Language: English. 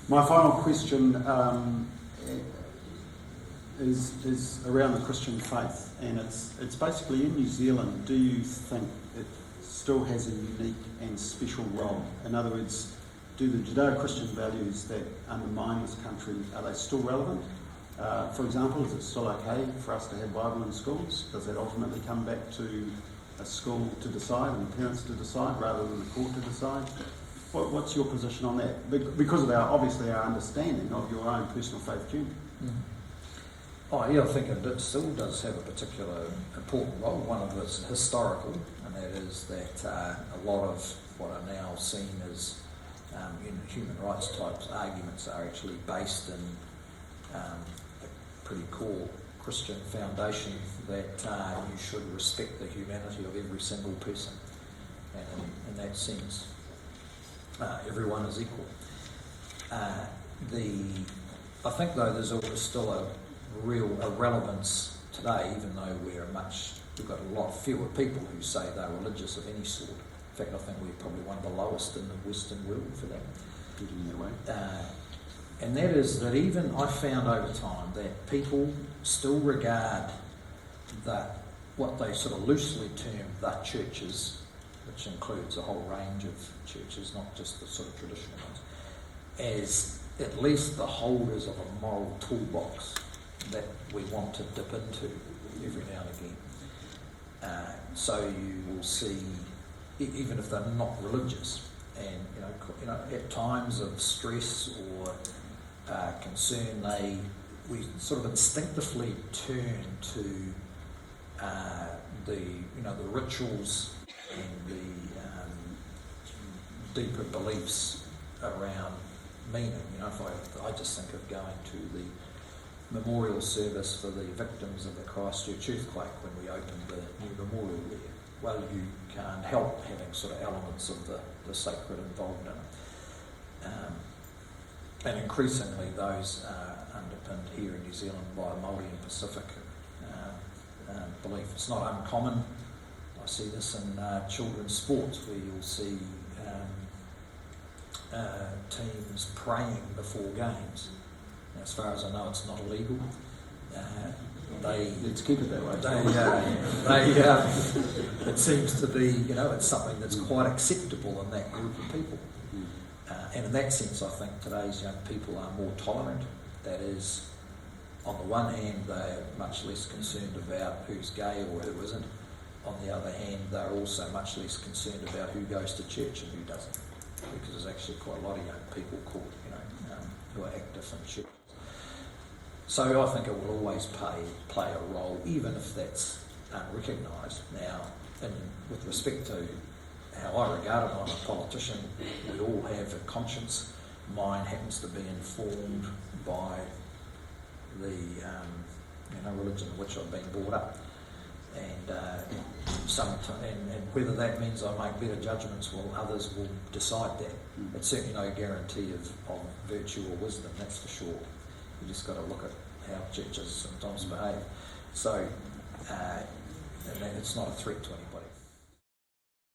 My final question is around the Christian faith, and it's basically in New Zealand. Do you think it still has a unique and special role? In other words, do the Judeo-Christian values that undermine this country, are they still relevant? For example, is it still okay for us to have Bible in schools? Does that ultimately come back to a school to decide and parents to decide rather than the court to decide? What's your position on that? Because of obviously our understanding of your own personal faith journey. Oh yeah, I think it still does have a particular important role. One of it's historical, and that is that a lot of what are now seen as human rights type arguments are actually based in a pretty core Christian foundation that you should respect the humanity of every single person, and in that sense everyone is equal. I think though there's always still a relevance today, even though we've got a lot fewer people who say they're religious of any sort. In fact, I think we're probably one of the lowest in the Western world for that. And that is that even I found over time that people still regard that what they sort of loosely term the churches, which includes a whole range of churches, not just the sort of traditional ones, as at least the holders of a moral toolbox that we want to dip into every now and again. So you will see, even if they're not religious, and at times of stress or concern, we sort of instinctively turn to the rituals and the deeper beliefs around meaning. If I just think of going to the memorial service for the victims of the Christchurch earthquake when we opened the new memorial there, well, you can't help having sort of elements of the sacred involved in it. And increasingly those are underpinned here in New Zealand by Māori and Pacific belief. It's not uncommon. I see this in children's sports where you'll see teams praying before games. As far as I know, it's not illegal. Let's keep it that way. It seems to be, it's something that's quite acceptable in that group of people. And in that sense, I think today's young people are more tolerant. That is, on the one hand, they're much less concerned about who's gay or who isn't. On the other hand, they're also much less concerned about who goes to church and who doesn't. Because there's actually quite a lot of young people who are active in church. So I think it will always play a role, even if that's unrecognised. Now, with respect to how I regard it, I'm a politician, we all have a conscience. Mine happens to be informed by the religion in which I've been brought up. And whether that means I make better judgments, well, others will decide that. It's certainly no guarantee of virtue or wisdom, that's for sure. You just got to look at how churches sometimes behave. So, and it's not a threat to anybody.